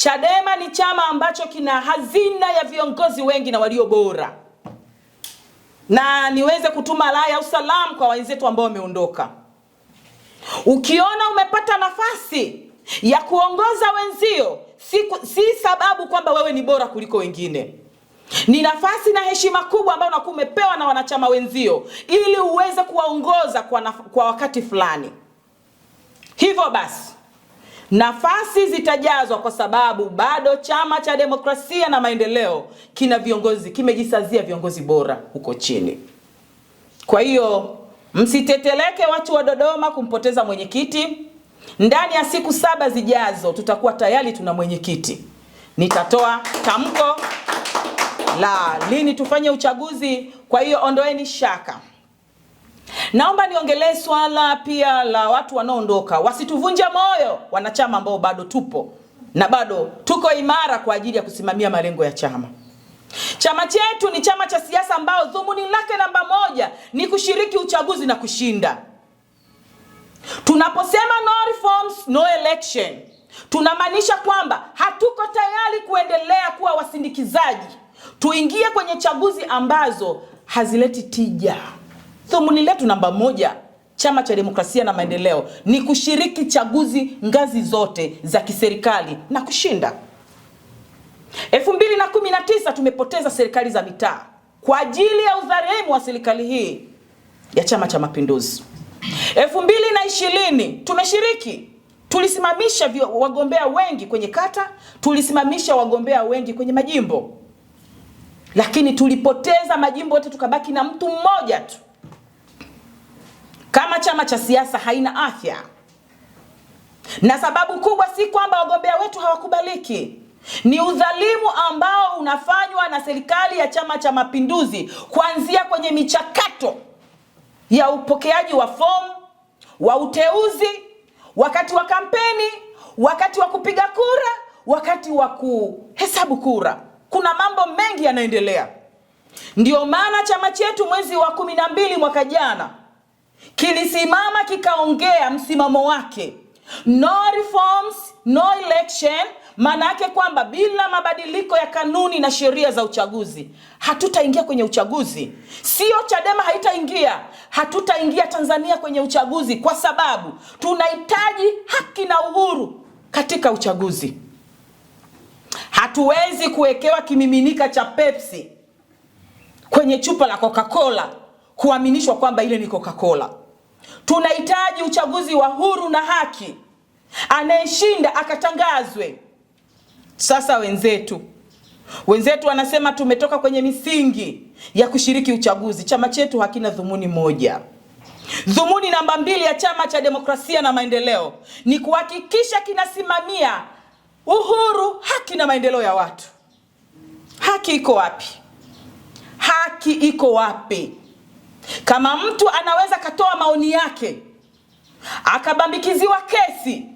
Chadema ni chama ambacho kina hazina ya viongozi wengi na walio bora. Na niweze kutuma rai au salamu kwa wenzetu ambao wameondoka. Ukiona umepata nafasi ya kuongoza wenzio, si sababu kwamba wewe ni bora kuliko wengine. Ni nafasi na heshima kubwa ambayo unakuwa umepewa na wanachama wenzio ili uweze kuwaongoza kwa wakati fulani. Hivyo basi, nafasi zitajazwa kwa sababu bado Chama cha Demokrasia na Maendeleo kina viongozi, kimejisazia viongozi bora huko chini. Kwa hiyo msiteteleke watu wa Dodoma kumpoteza mwenyekiti. Ndani ya siku 7 zijazo tutakuwa tayari tuna mwenyekiti. Nitatoa tamko la lini tufanye uchaguzi, kwa hiyo ondoeni shaka. Naomba niongelee swala pia la watu wanaoondoka. Wasituvunje moyo wanachama ambao bado tupo na bado tuko imara kwa ajili ya kusimamia malengo ya chama. Chama chetu ni chama cha siasa ambao dhumuni lake namba 1 ni kushiriki uchaguzi na kushinda. Tunaposema no reforms, no election, tunamaanisha kwamba hatuko tayari kuendelea kuwa wasindikizaji. Tuingie kwenye chaguzi ambazo hazileti tija. Dhumuni letu namba 1, Chama cha Demokrasia na Maendeleo, ni kushiriki chaguzi ngazi zote za kiserikali na kushinda. 2019 tumepoteza serikali za mitaa kwa ajili ya udhalimu wa serikali hii ya Chama cha Mapinduzi. 2020 tumeshiriki, tulisimamisha wagombea wengi kwenye kata, tulisimamisha wagombea wengi kwenye majimbo. Lakini tulipoteza majimbo yote, tukabaki na mtu mmoja tu. Kama chama cha siasa haina afya. Na sababu kubwa si kwamba wagombea wetu hawakubaliki. Ni udhalimu ambao unafanywa na serikali ya Chama cha Mapinduzi, kuanzia kwenye michakato ya upokeaji wa fomu, wa uteuzi, wakati wa kampeni, wakati wa kupiga kura, wakati wa kuhesabu kura. Kuna mambo mengi yanaendelea. Ndio maana chama chetu mwezi wa 12 mwaka jana kilisimama kikaongea msimamo wake. No reforms, no election, maana yake kwamba bila mabadiliko ya kanuni na sheria za uchaguzi hatutaingia kwenye uchaguzi. Sio Chadema haitaingia, hatutaingia Tanzania kwenye uchaguzi, kwa sababu tunahitaji haki na uhuru katika uchaguzi. Hatuwezi kuwekewa kimiminika cha Pepsi kwenye chupa la Coca-Cola kuaminishwa kwamba ile ni Coca-Cola. Tunahitaji uchaguzi wa huru na haki. Anayeshinda akatangazwe. Sasa wenzetu wanasema tumetoka kwenye misingi ya kushiriki uchaguzi. Chama chetu hakina dhumuni moja. Dhumuni namba 2 ya Chama cha Demokrasia na Maendeleo ni kuhakikisha kinasimamia uhuru, haki na maendeleo ya watu. Haki iko wapi? Haki iko wapi? Kama mtu anaweza katoa maoni yake, akabambikiziwa kesi,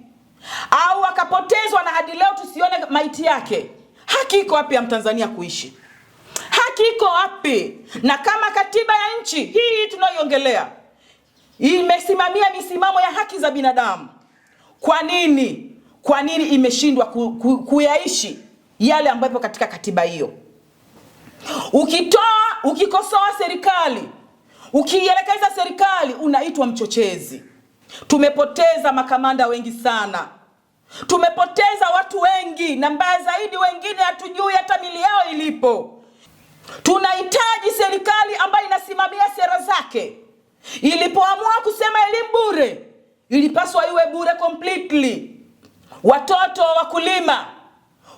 au akapotezwa na hadi leo tusione maiti yake, haki iko wapi ya Mtanzania kuishi? Haki iko wapi? Na kama katiba ya nchi hii tunayoongelea imesimamia misimamo ya haki za binadamu, kwa nini imeshindwa kuyaishi yale ambayo katika katiba hiyo? Ukikosoa serikali, ukielekeza serikali, unaitwa mchochezi. Tumepoteza makamanda wengi sana. Tumepoteza watu wengi, na mbaya zaidi wengine hatujui hata mili yao ilipo. Tunahitaji serikali ambayo inasimamia sera zake. Ilipoamua kusema elimu bure, ilipaswa iwe bure completely. Watoto wa wakulima,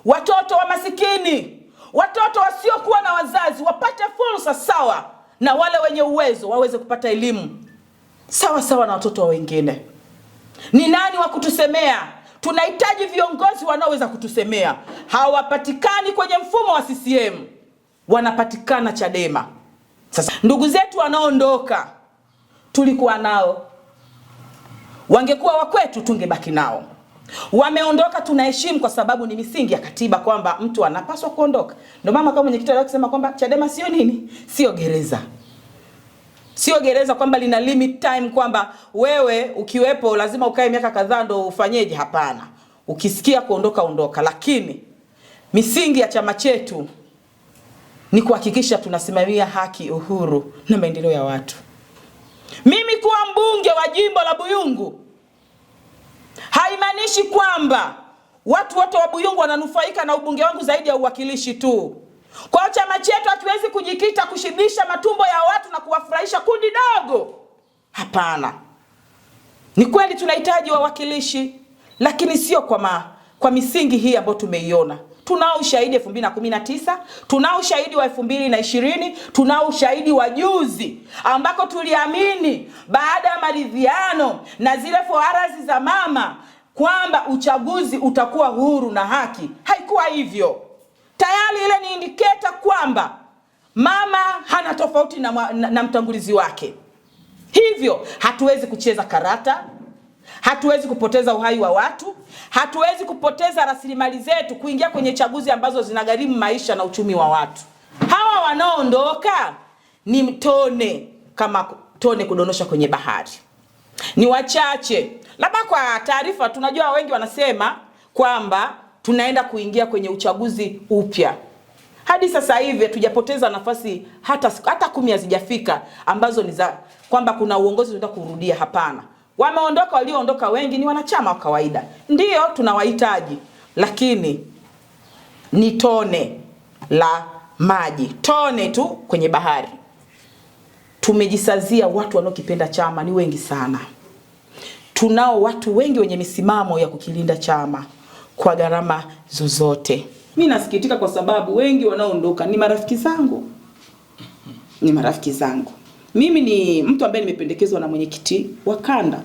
watoto wa masikini, watoto wasiokuwa na wazazi wapate fursa sawa na wale wenye uwezo waweze kupata elimu sawa na watoto wa wengine. Ni nani wa kutusemea? Tunahitaji viongozi wanaoweza kutusemea. Hawapatikani kwenye mfumo wa CCM, wanapatikana Chadema. Sasa ndugu zetu wanaondoka, tulikuwa nao, wangekuwa wa kwetu tungebaki nao. Wameondoka, tunaheshimu kwa sababu ni misingi ya katiba kwamba mtu anapaswa kuondoka. Ndio mama kama mwenyekiti alisema kwamba Chadema sio nini? Sio gereza. Sio gereza kwamba lina limit time kwamba wewe ukiwepo lazima ukae miaka kadhaa ndo ufanyeje. Hapana. ukisikia kuondoka ondoka, lakini misingi ya chama chetu ni kuhakikisha tunasimamia haki, uhuru na maendeleo ya watu. Mimi kuwa mbunge wa jimbo la Buyungu haimaanishi kwamba watu wote wa Buyungu wananufaika na ubunge wangu zaidi ya uwakilishi tu. Kwa chama chetu hakiwezi kujikita kushibisha matumbo ya watu na kuwafurahisha kundi dogo. Hapana. Ni kweli tunahitaji wawakilishi, lakini sio kwa misingi hii ambayo tumeiona. Tunao ushahidi 2019, tunao ushahidi wa 2020, tunao ushahidi wa juzi ambako tuliamini baada ya maridhiano na zile foarazi za mama kwamba uchaguzi utakuwa huru na haki. Haikuwa hivyo. Tayari ile ni indicator kwamba mama hana tofauti na mtangulizi wake. Hivyo hatuwezi kucheza karata, hatuwezi kupoteza uhai wa watu, hatuwezi kupoteza rasilimali zetu kuingia kwenye chaguzi ambazo zinagharimu maisha na uchumi wa watu. Hawa wanaoondoka ni tone, kama tone kudonosha kwenye bahari. Ni wachache. Labda kwa taarifa, tunajua wengi wanasema kwamba tunaenda kuingia kwenye uchaguzi upya. Hadi sasa hivi hatujapoteza nafasi hata 10 hazijafika ambazo ni za kwamba kuna uongozi tunataka kurudia. Hapana. Wameondoka, walioondoka wengi ni wanachama wa kawaida. Ndiyo tunawahitaji, lakini ni tone la maji, tone tu kwenye bahari. Tumejisazia watu wanaokipenda chama ni wengi sana. Tunao watu wengi wenye misimamo ya kukilinda chama kwa gharama zozote. Mimi nasikitika kwa sababu wengi wanaoondoka ni marafiki zangu. Ni marafiki zangu. Mimi ni mtu ambaye nimependekezwa na mwenyekiti wa kanda.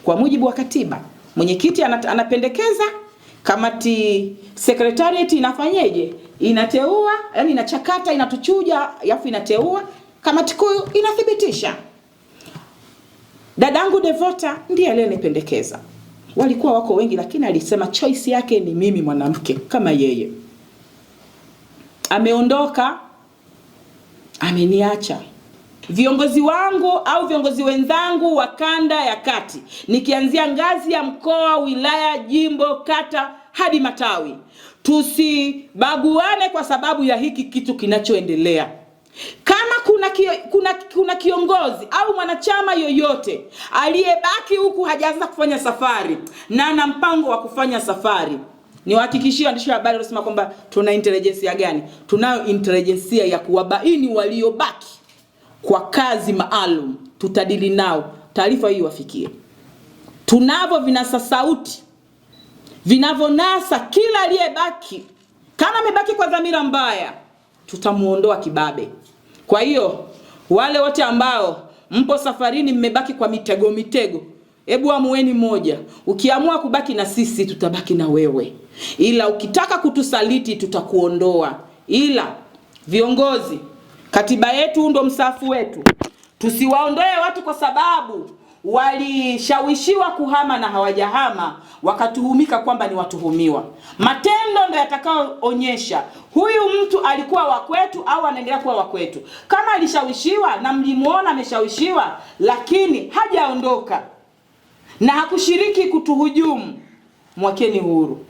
Kwa mujibu wa katiba, mwenyekiti anapendekeza, kamati secretariat inafanyeje? Inateua, yani inachakata, inatuchuja, alafu inateua, kamati kuu inathibitisha. Dadangu Devota ndiye aliyenipendekeza. Walikuwa wako wengi, lakini alisema choice yake ni mimi, mwanamke kama yeye. Ameondoka, ameniacha. Viongozi wangu au viongozi wenzangu wa kanda ya kati, nikianzia ngazi ya mkoa, wilaya, jimbo, kata hadi matawi, tusibaguane kwa sababu ya hiki kitu kinachoendelea. Kama kuna kiongozi au mwanachama yoyote aliyebaki huku hajaanza kufanya safari na ana mpango wa kufanya safari, niwahakikishie waandishi wa habari wasema kwamba tuna intelijensia gani? Tunayo intelijensia ya kuwabaini waliobaki kwa kazi maalum. Tutadili nao, taarifa hii wafikie. Tunavyo vinasa sauti vinavonasa kila aliyebaki. Kama amebaki kwa dhamira mbaya, tutamuondoa kibabe. Kwa hiyo wale wote ambao mpo safarini mmebaki kwa mitego, hebu amueni moja. Ukiamua kubaki na sisi, tutabaki na wewe. Ila ukitaka kutusaliti, tutakuondoa. Ila viongozi, katiba yetu ndo msafu wetu. Tusiwaondoe watu kwa sababu walishawishiwa kuhama na hawajahama, wakatuhumika kwamba ni watuhumiwa. Matendo ndio yatakaoonyesha huyu mtu alikuwa wa kwetu au anaendelea kuwa wa kwetu. Kama alishawishiwa na mlimuona ameshawishiwa lakini hajaondoka na hakushiriki kutuhujumu, mwakeni huru.